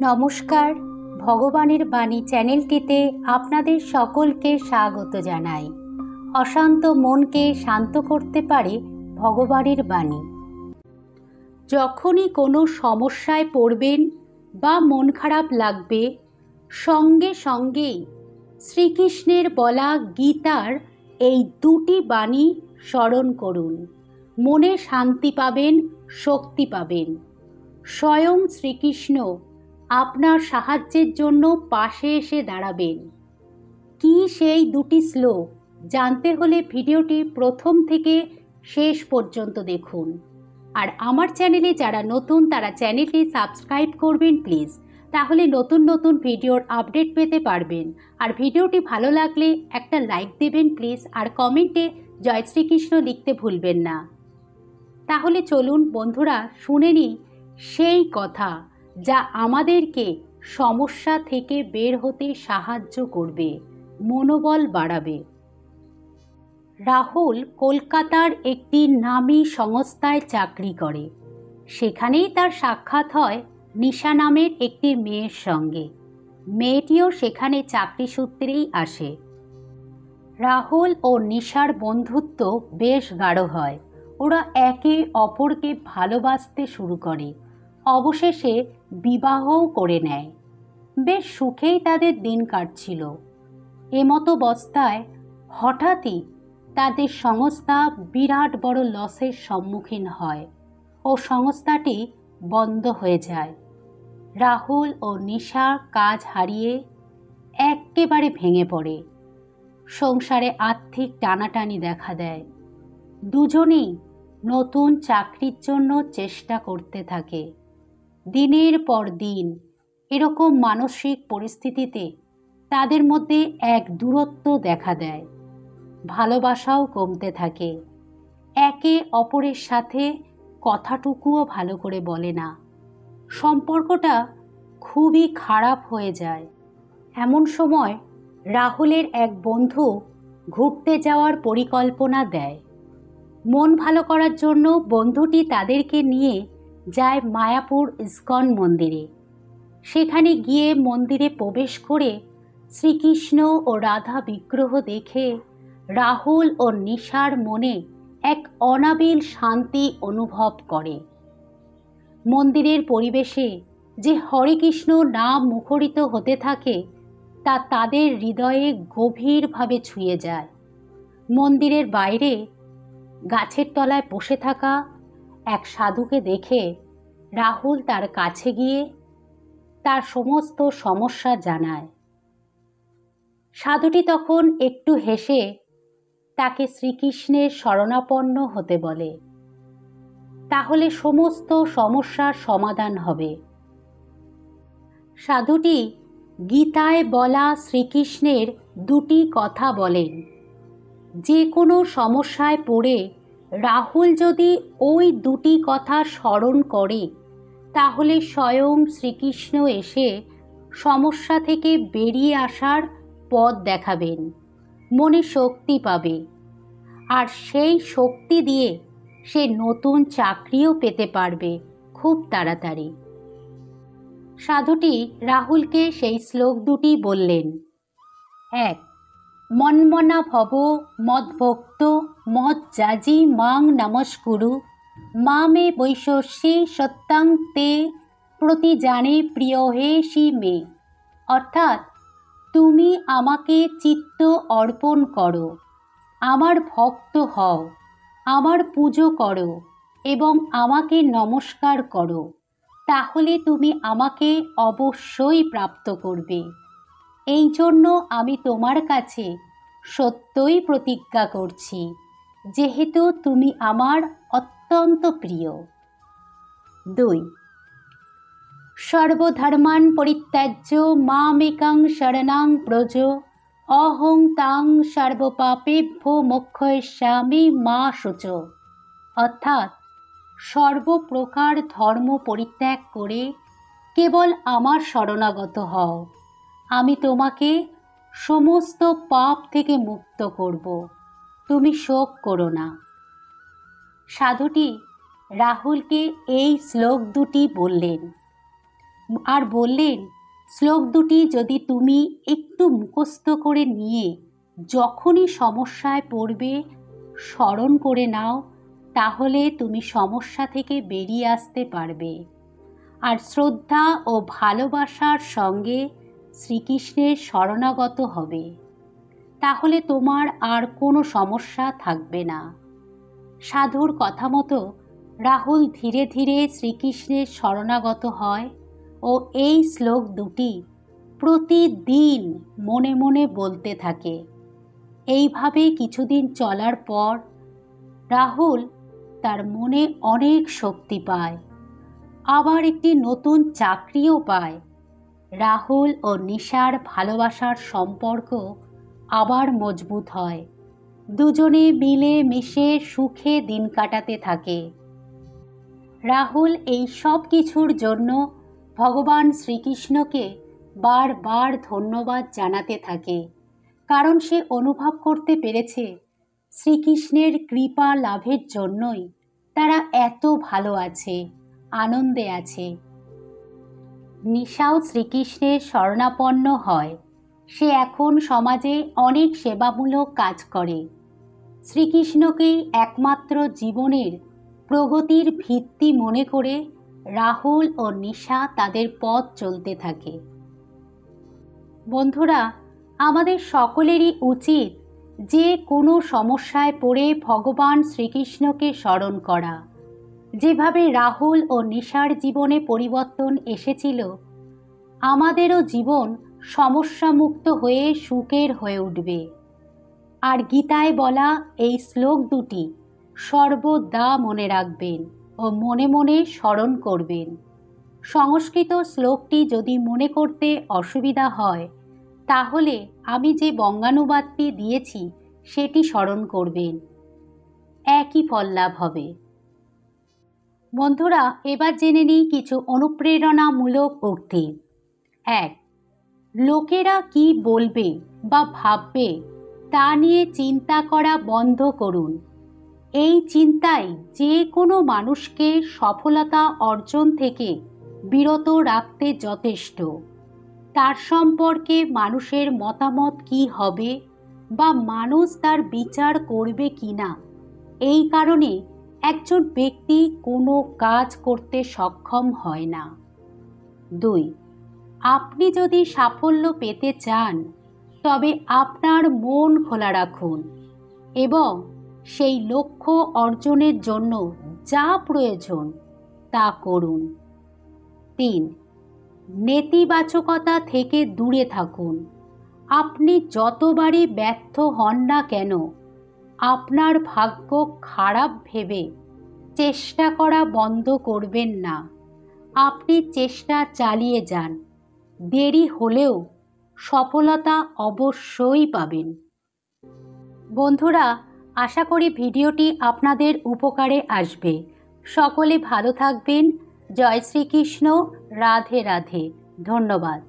নমস্কার, ভগবানের বাণী চ্যানেলটিতে আপনাদের সকলকে স্বাগত জানাই। অশান্ত মনকে শান্ত করতে পারে ভগবানের বাণী। যখনই কোনো সমস্যায় পড়বেন বা মন খারাপ লাগবে, সঙ্গে সঙ্গেই শ্রীকৃষ্ণের বলা গীতার এই দুটি বাণী স্মরণ করুন। মনে শান্তি পাবেন, শক্তি পাবেন। স্বয়ং শ্রীকৃষ্ণ আপনার সাহায্যের জন্য পাশে এসে দাঁড়াবেন। কি সেই দুটি শ্লোক জানতে হলে ভিডিওটি প্রথম থেকে শেষ পর্যন্ত দেখুন। আর আমার চ্যানেলে যারা নতুন তারা চ্যানেলটি সাবস্ক্রাইব করবেন প্লিজ, তাহলে নতুন নতুন ভিডিওর আপডেট পেতে পারবেন। আর ভিডিওটি ভালো লাগলে একটা লাইক দেবেন প্লিজ, আর কমেন্টে জয় শ্রীকৃষ্ণ লিখতে ভুলবেন না। তাহলে চলুন বন্ধুরা, শুনে নিই সেই কথা যা আমাদেরকে সমস্যা থেকে বের হতে সাহায্য করবে, মনোবল বাড়াবে। রাহুল কলকাতার একটি নামী সংস্থায় চাকরি করে। সেখানেই তার সাক্ষাৎ হয় নিশা নামের একটি মেয়ের সঙ্গে। মেয়েটিও সেখানে চাকরি সূত্রেই আসে। রাহুল ও নিশার বন্ধুত্ব বেশ গাঢ় হয়। ওরা একে অপরকে ভালোবাসতে শুরু করে। অবশেষে বিবাহও করে নেয়। বেশ সুখেই তাদের দিন কাটছিল। এমতাবস্থায় হঠাৎই তাদের সংস্থা বিরাট বড় লসের সম্মুখীন হয় ও সংস্থাটি বন্ধ হয়ে যায়। রাহুল ও নিশা কাজ হারিয়ে একেবারে ভেঙে পড়ে। সংসারে আর্থিক টানাটানি দেখা দেয়। দুজনেই নতুন চাকরির জন্য চেষ্টা করতে থাকে। দিনের পর দিন এরকম মানসিক পরিস্থিতিতে তাদের মধ্যে এক দূরত্ব দেখা দেয়। ভালোবাসাও কমতে থাকে। একে অপরের সাথে কথাটুকুও ভালো করে বলে না। সম্পর্কটা খুবই খারাপ হয়ে যায়। এমন সময় রাহুলের এক বন্ধু ঘুরতে যাওয়ার পরিকল্পনা দেয়। মন ভালো করার জন্য বন্ধুটি তাদেরকে নিয়ে যায় মায়াপুর ইস্কন মন্দিরে। সেখানে গিয়ে মন্দিরে প্রবেশ করে শ্রীকৃষ্ণ ও রাধা বিগ্রহ দেখে রাহুল ও নিশার মনে এক অনাবিল শান্তি অনুভব করে। মন্দিরের পরিবেশে যে হরে কৃষ্ণ নাম মুখরিত হতে থাকে তা তাদের হৃদয়ে গভীরভাবে ছুঁয়ে যায়। মন্দিরের বাইরে গাছের তলায় বসে থাকা এক সাধুকে দেখে রাহুল তার কাছে গিয়ে তার সমস্ত সমস্যা জানায়। সাধুটি তখন একটু হেসে তাকে শ্রীকৃষ্ণের শরণাপন্ন হতে বলে। তাহলে সমস্ত সমস্যার সমাধান হবে। সাধুটি গীতায় বলা শ্রীকৃষ্ণের দুটি কথা বলেন। যে কোনো সমস্যায় পড়ে রাহুল যদি ওই দুটি কথা স্মরণ করে তাহলে স্বয়ং শ্রীকৃষ্ণ এসে সমস্যা থেকে বেরিয়ে আসার পথ দেখাবেন। মনে শক্তি পাবে, আর সেই শক্তি দিয়ে সে নতুন চাকরিও পেতে পারবে খুব তাড়াতাড়ি। সাধুটি রাহুলকে সেই শ্লোক দুটি বললেন। 1. মন্মনা ভব মদ্ভক্ত মজ্জাজি মাং নমস্কুরু মে বৈশ্বসী সত্যাং তে প্রতি জানে প্রিয় হে সি মে। অর্থাৎ, তুমি আমাকে চিত্ত অর্পণ করো, আমার ভক্ত হও, আমার পুজো করো এবং আমাকে নমস্কার করো, তাহলে তুমি আমাকে অবশ্যই প্রাপ্ত করবে। এই জন্য আমি তোমার কাছে সত্যই প্রতিজ্ঞা করছি, যেহেতু তুমি আমার অত্যন্ত প্রিয়। 2. সর্বধর্মান পরিত্যাজ্য মামেকং শরণাং ব্রজ অহং তাং সর্বপাপেভ্যো মোক্ষয়িষ্যামি মা শুচ। অর্থাৎ, সর্বপ্রকার ধর্ম পরিত্যাগ করে কেবল আমার শরণাগত হও, আমি তোমাকে সমস্ত পাপ থেকে মুক্ত করব, তুমি শোক করো না। সাধুটি রাহুলকে এই শ্লোক দুটি বললেন। আর বললেন, শ্লোক দুটি যদি তুমি একটু মুখস্থ করে নিয়ে যখনই সমস্যায় পড়বে স্মরণ করে নাও, তাহলে তুমি সমস্যা থেকে বেরিয়ে আসতে পারবে। আর শ্রদ্ধা ও ভালোবাসার সঙ্গে শ্রীকৃষ্ণের শরণাগত হবে, তাহলে তোমার আর কোনো সমস্যা থাকবে না। সাধুর কথা মতো রাহুল ধীরে ধীরে শ্রীকৃষ্ণের শরণাগত হয় ও এই শ্লোক দুটি প্রতিদিন মনে মনে বলতে থাকে। এইভাবে কিছুদিন চলার পর রাহুল তার মনে অনেক শক্তি পায়, আবার একটি নতুন চাকরিও পায়। রাহুল ও নিশার ভালোবাসার সম্পর্ক আবার মজবুত হয়। দুজনে মিলে মিশে সুখে দিন কাটাতে থাকে। রাহুল এই সব কিছুর জন্য ভগবান শ্রীকৃষ্ণকে বারবার ধন্যবাদ জানাতে থাকে, কারণ সে অনুভব করতে পেরেছে শ্রীকৃষ্ণের কৃপা লাভের জন্যই তারা এত ভালো আছে, আনন্দে আছে। নিশাও শ্রীকৃষ্ণের শরণাপন্ন হয়। সে এখন সমাজে অনেক সেবামূলক কাজ করে। শ্রীকৃষ্ণকেই একমাত্র জীবনের প্রগতির ভিত্তি মনে করে রাহুল ও নিশা তাদের পথ চলতে থাকে। বন্ধুরা, আমাদের সকলেরই উচিত যে কোনো সমস্যায় পড়ে ভগবান শ্রীকৃষ্ণকে স্মরণ করা। যেভাবে রাহুল ও নিশার জীবনে পরিবর্তন এসেছিল, আমাদেরও জীবন সমস্যামুক্ত হয়ে সুখের হয়ে উঠবে। আর গীতায় বলা এই শ্লোক দুটি সর্বদা মনে রাখবেন ও মনে মনে স্মরণ করবেন। সংস্কৃত শ্লোকটি যদি মনে করতে অসুবিধা হয়, তাহলে আমি যে বঙ্গানুবাদটি দিয়েছি সেটি স্মরণ করবেন, একই ফল লাভ হবে। বন্ধুরা, এবার জেনে নিই কিছু অনুপ্রেরণামূলক উক্তি। 1. লোকেরা কি বলবে বা ভাববে তা নিয়ে চিন্তা করা বন্ধ করুন। এই চিন্তাই যে কোনো মানুষকে সফলতা অর্জন থেকে বিরত রাখতে যথেষ্ট। তার সম্পর্কে মানুষের মতামত কি হবে বা মানুষ তার বিচার করবে কিনা, এই কারণে একজন ব্যক্তি কোনো কাজ করতে সক্ষম হয় না। 2. আপনি যদি সাফল্য পেতে চান, তবে আপনার মন খোলা রাখুন এবং সেই লক্ষ্য অর্জনের জন্য যা প্রয়োজন তা করুন। 3. নেতিবাচকতা থেকে দূরে থাকুন। আপনি যতবারই ব্যর্থ হন না কেন, আপনার ভাগ্য খারাপ ভেবে চেষ্টা করা বন্ধ করবেন না। আপনি চেষ্টা চালিয়ে যান, দেরি হলেও সফলতা অবশ্যই পাবেন। বন্ধুরা, আশা করি ভিডিওটি আপনাদের উপকারে আসবে। সকলে ভালো থাকবেন। জয় শ্রীকৃষ্ণ। রাধে রাধে। ধন্যবাদ।